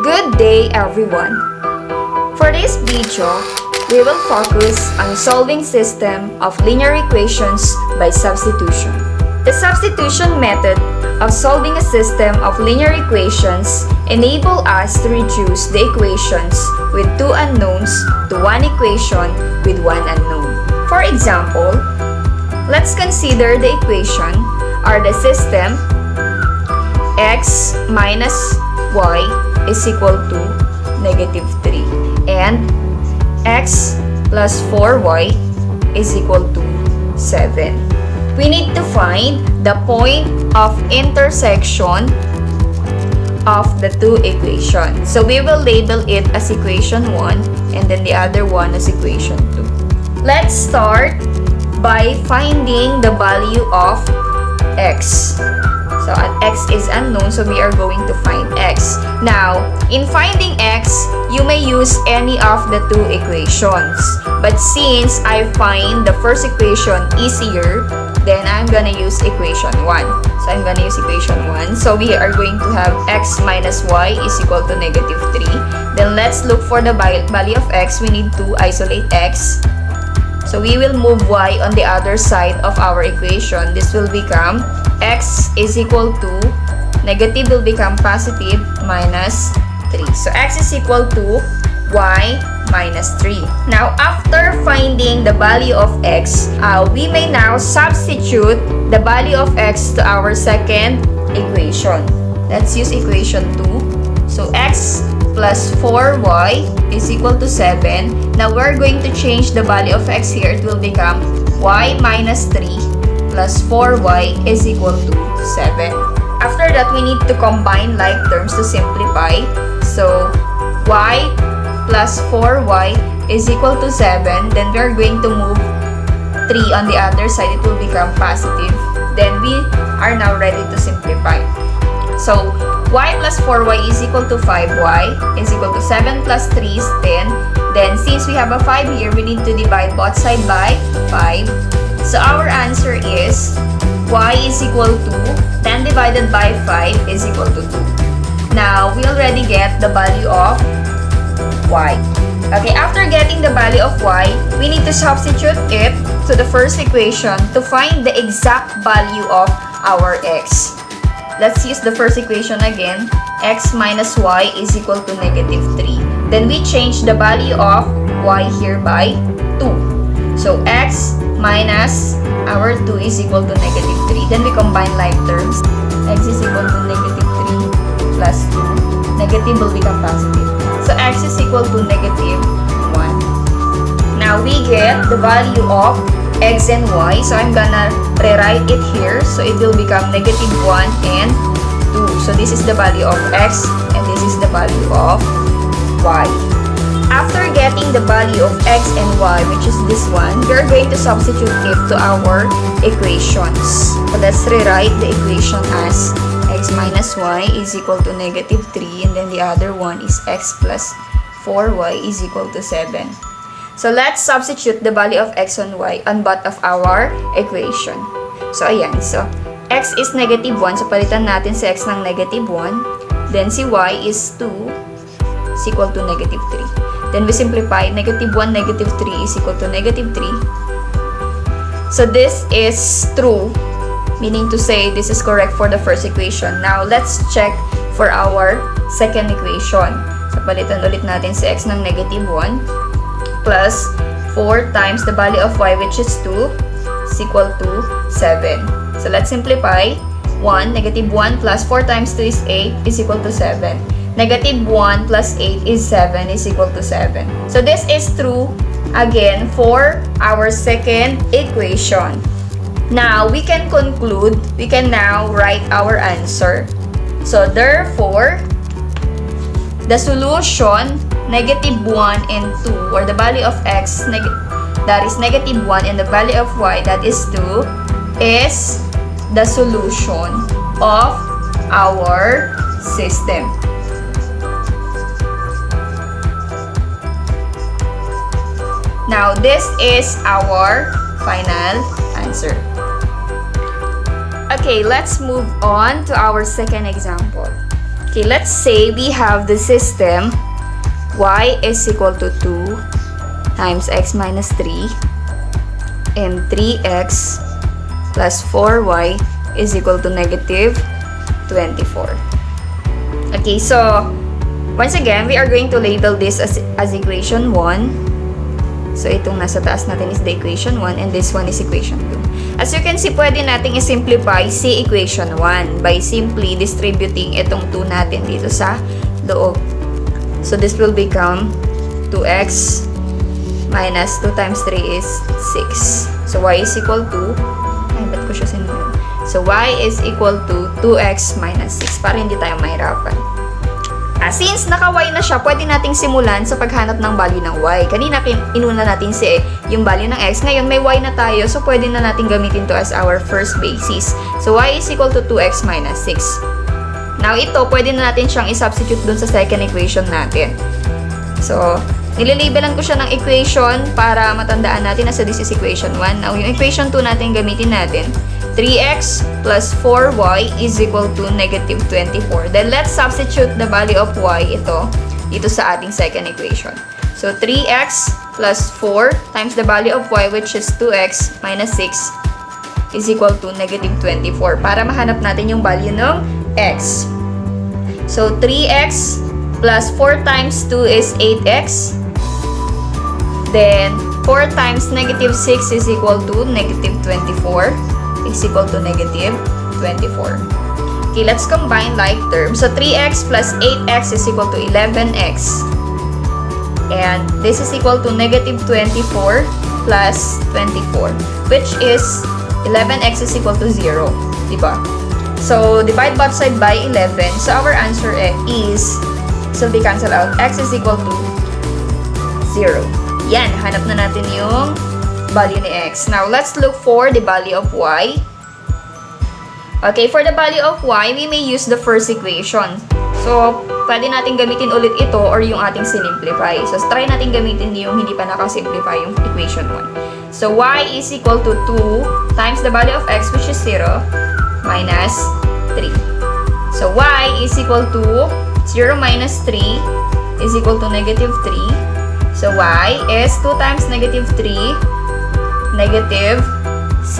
Good day, everyone! For this video, we will focus on solving system of linear equations by substitution. The substitution method of solving a system of linear equations enable us to reduce the equations with two unknowns to one equation with one unknown. For example, let's consider the equation or the system x minus y is equal to negative 3 and x plus 4y is equal to 7. We need to find the point of intersection of the two equations. So we will label it as equation 1 and then the other one as equation 2. Let's start by finding the value of x. So x is unknown, so we are going to find x. Now, in finding x, you may use any of the two equations. But since I find the first equation easier, then I'm gonna use equation 1. So I'm gonna use equation 1. So we are going to have x minus y is equal to negative 3. Then let's look for the value of x. We need to isolate x. So we will move y on the other side of our equation. This will become x is equal to, negative will become positive, minus 3. So x is equal to y minus 3. Now, after finding the value of x, we may now substitute the value of x to our second equation. Let's use equation 2. So x plus 4y is equal to 7. Now, we're going to change the value of x here. It will become y minus 3 plus 4y is equal to 7. After that, we need to combine like terms to simplify. So, y plus 4y is equal to 7. Then, we are going to move 3 on the other side. It will become positive. Then, we are now ready to simplify. So, y plus 4y is equal to 5y is equal to 7 plus 3 is 10. Then, since we have a 5 here, we need to divide both sides by 5. So, our answer is y is equal to 10 divided by 5 is equal to 2. Now, we already get the value of y. Okay, after getting the value of y, we need to substitute it to the first equation to find the exact value of our x. Let's use the first equation again. X minus y is equal to negative 3. Then we change the value of y here by 2. So x minus our 2 is equal to negative 3. Then we combine like terms. X is equal to negative 3 plus 2. Negative will become positive. So x is equal to negative 1. Now we get the value of x and y. So I'm gonna rewrite it here. So it will become negative 1 and 2. So this is the value of x and this is the value of y. After getting the value of x and y, which is this one, we are going to substitute it to our equations. So let's rewrite the equation as x minus y is equal to negative 3 and then the other one is x plus 4y is equal to 7. So let's substitute the value of x and y on both of our equation. So ayan, so x is negative 1, so palitan natin si x ng negative 1. Then si y is 2 is equal to negative 3. Then we simplify, negative 1, negative 3 is equal to negative 3. So this is true, meaning to say this is correct for the first equation. Now let's check for our second equation. So palitan ulit natin si x ng negative 1 plus 4 times the value of y, which is 2 is equal to 7. So let's simplify. 1, negative 1 plus 4 times 2 is 8 is equal to 7. Negative 1 plus 8 is 7 is equal to 7. So this is true again for our second equation. Now we can conclude, we can now write our answer. So therefore, the solution negative 1 and 2, or the value of x that is negative 1 and the value of y that is 2 is the solution of our system. Now, this is our final answer. Okay, let's move on to our second example. Okay, let's say we have the system y is equal to 2 times x minus 3 and 3x plus 4y is equal to negative 24. Okay, so once again, we are going to label this as equation 1. So, itong nasa taas natin is the equation 1 and this one is equation 2. As you can see, pwede nating i-simplify si equation 1 by simply distributing itong 2 natin dito sa loob. So, this will become 2x minus 2 times 3 is 6. So, y is equal to, ba't ko siya sinulat? So, y is equal to 2x minus 6 para hindi tayo mahirapan. Since naka-y na siya, pwede nating simulan sa paghanap ng value ng y. Kanina inuna natin yung value ng x. Ngayon, may y na tayo, so pwede na natin gamitin to as our first basis. So, y is equal to 2x minus 6. Now, ito, pwede na natin siyang i-substitute dun sa second equation natin. So, nilalabelan ko siya ng equation para matandaan natin na this is equation 1. Now, yung equation 2 natin gamitin natin. 3x plus 4y is equal to negative 24. Then, let's substitute the value of y dito sa ating second equation. So, 3x plus 4 times the value of y, which is 2x minus 6 is equal to negative 24 para mahanap natin yung value ng x. So, 3x plus 4 times 2 is 8x. Then, 4 times negative 6 is equal to negative 24. Is equal to negative 24. Okay, let's combine like terms. So, 3x plus 8x is equal to 11x. And this is equal to negative 24 plus 24, which is 11x is equal to 0. Diba? So, divide both sides by 11. So, our answer is, so be cancel out. X is equal to 0. Yan, hanap na natin yung value ni x. Now, let's look for the value of y. Okay, for the value of y, we may use the first equation. So, pwede natin gamitin ulit ito or yung ating sinimplify. So, try natin gamitin yung hindi pa nakasimplify yung equation 1. So, y is equal to 2 times the value of x, which is 0, minus 3. So, y is equal to 0 minus 3 is equal to negative 3. So, y is 2 times negative 3, negative 6.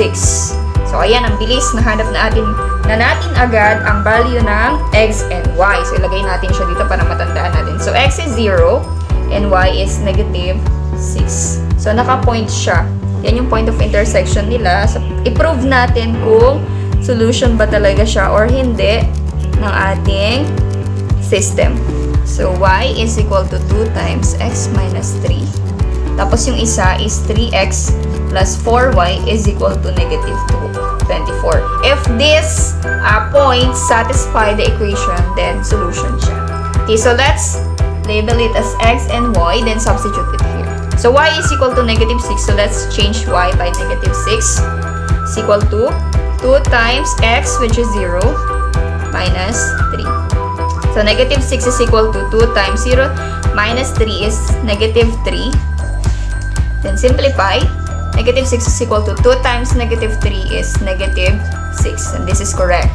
So, ayan, ang bilis. Nahanap na natin agad ang value ng x and y. So, ilagay natin siya dito para matandaan natin. So, x is 0 and y is negative 6. So, naka-point siya. Yan yung point of intersection nila. So, i-prove natin kung solution ba talaga siya or hindi ng ating system. So, y is equal to 2 times x minus 3. Tapos, yung isa is 3x plus 4y is equal to negative 24. If this points satisfy the equation, then solution siya. Okay, so let's label it as x and y, then substitute it here. So, y is equal to negative 6. So, let's change y by negative 6 is equal to 2 times x, which is 0, minus 3. So, negative 6 is equal to 2 times 0 minus 3 is negative 3. Then, simplify. Negative 6 is equal to 2 times negative 3 is negative 6. And this is correct.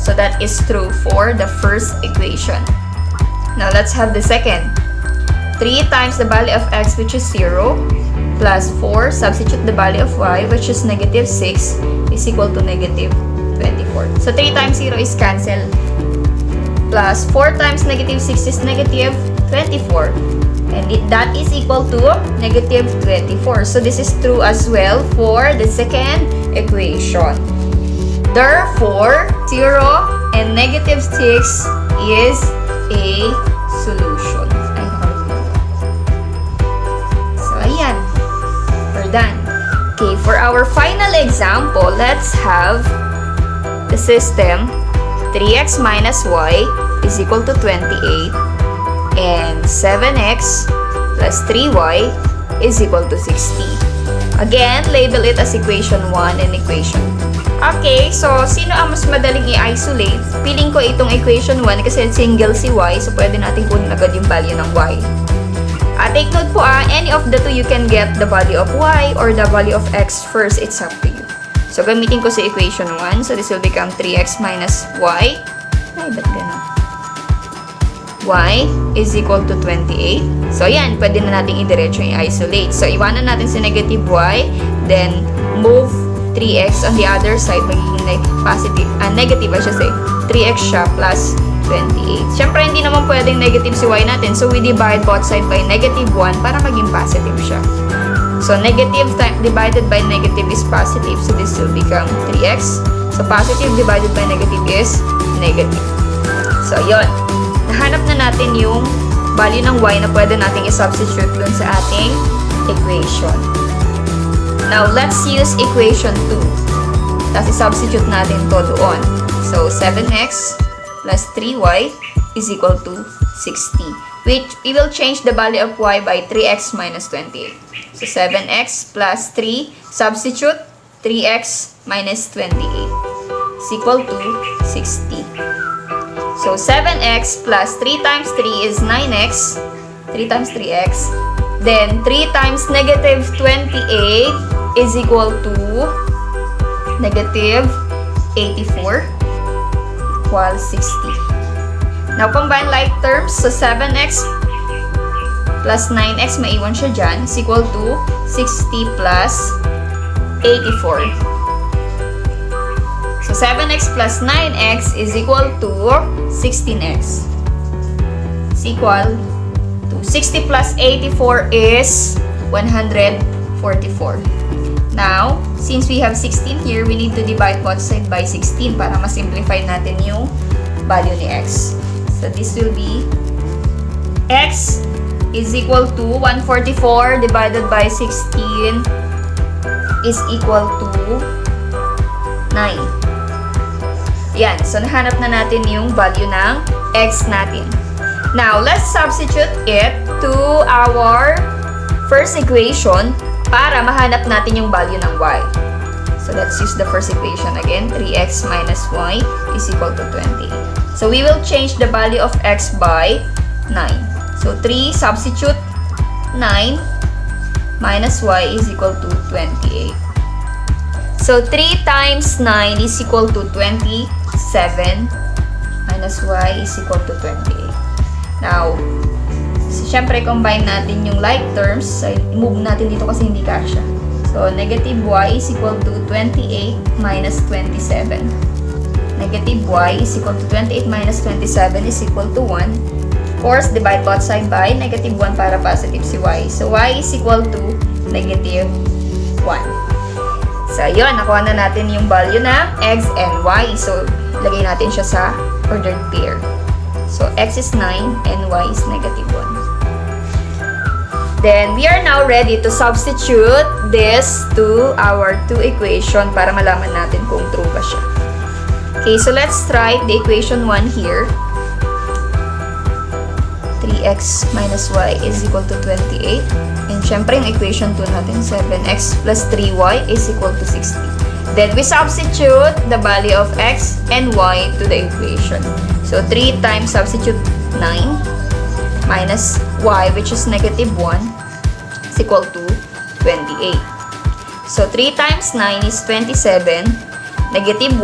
So, that is true for the first equation. Now, let's have the second. 3 times the value of x, which is 0, plus 4, substitute the value of y, which is negative 6, is equal to negative 24. So, 3 times 0 is cancelled. Plus 4 times negative 6 is negative 24. And that is equal to negative 24. So, this is true as well for the second equation. Therefore, 0 and negative 6 is a solution. So, ayan. We're done. Okay, for our final example, let's have the system 3x minus y is equal to 28. And 7x plus 3y is equal to 60. Again, label it as equation 1 and equation 2. Okay, so sino ang mas madaling i-isolate? Piling ko itong equation 1 kasi single si y, so pwede natin kunin agad yung value ng y. Take note po, any of the two you can get the value of y or the value of x first. It's up to you. So, gamitin ko sa equation 1. So, this will become 3x minus y. Ay, ba't gano'n? Y is equal to 28. So, yan. Pwede na natin i-diretso i-isolate. So, iwanan natin si negative y. Then, move 3x on the other side. Magiging positive, negative, I should say. 3x siya plus 28. Siyempre, hindi naman pwedeng negative si y natin. So, we divide both side by negative 1 para maging positive siya. So, negative divided by negative is positive. So, this will become 3x. So, positive divided by negative is negative. So, yon. Nahanap na natin yung value ng y na pwede nating i-substitute dun sa ating equation. Now, let's use equation 2. Tapos i-substitute natin to doon. So, 7x plus 3y is equal to 60. Which, we will change the value of y by 3x minus 28. So, 7x plus 3, substitute 3x minus 28 is equal to 60. So, 7x plus 3 times 3 is 9x. 3 times 3x. Then, 3 times negative 28 is equal to negative 84 equals 60. Now, combine like terms. So, 7x plus 9x, maiwan siya dyan, is equal to 60 plus 84. So, 7x plus 9x is equal to 16x. Is equal to 60 plus 84 is 144. Now, since we have 16 here, we need to divide both sides by 16 para ma-simplify natin yung value ni x. So, this will be x is equal to 144 divided by 16 is equal to 9. Yan. So, nahanap na natin yung value ng x natin. Now, let's substitute it to our first equation para mahanap natin yung value ng y. So, let's use the first equation again. 3x minus y is equal to 28. So, we will change the value of x by 9. So, 3 substitute 9 minus y is equal to 28. So, 3 times 9 is equal to 27 minus y is equal to 28. Now, siyempre, combine natin yung like terms. So, move natin dito kasi hindi kasya. So, negative y is equal to 28 minus 27. Negative y is equal to 28 minus 27 is equal to 1. Of course, divide both sides by negative 1 para positive si y. So, y is equal to negative 1. So, yun. Nakuha na natin yung value na x and y. So, lagay natin siya sa ordered pair. So, x is 9 and y is negative 1. Then, we are now ready to substitute this to our two equation para malaman natin kung true ba siya. Okay, so let's try the equation 1 here. 3x minus y is equal to 28. And syempre, yung equation 2 natin, 7x plus 3y is equal to 60. Then, we substitute the value of x and y to the equation. So, 3 times substitute 9 minus y, which is negative 1, is equal to 28. So, 3 times 9 is 27. Negative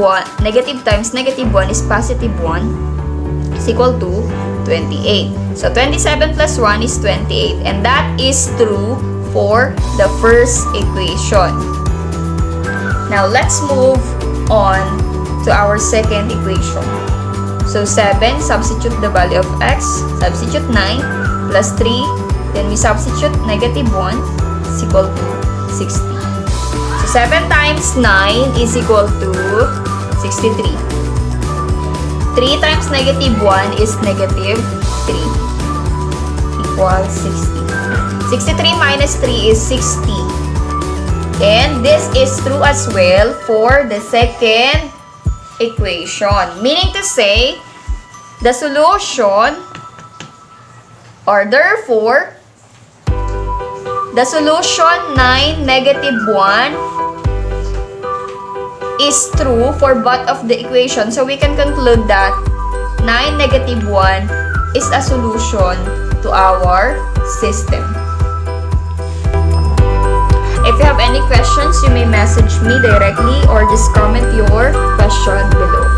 times negative 1 is positive 1, is equal to 28. So, 27 plus 1 is 28. And that is true for the first equation. Now, let's move on to our second equation. So, 7, substitute the value of x, substitute 9, plus 3, then we substitute negative 1, is equal to 60. So, 7 times 9 is equal to 63. 3 times negative 1 is negative 3, equals 60. 63 minus 3 is 60. And this is true as well for the second equation. Meaning to say, the solution, or therefore, the solution 9, negative 1 is true for both of the equations. So, we can conclude that 9, negative 1 is a solution to our system. If you have any questions, you may message me directly or just comment your question below.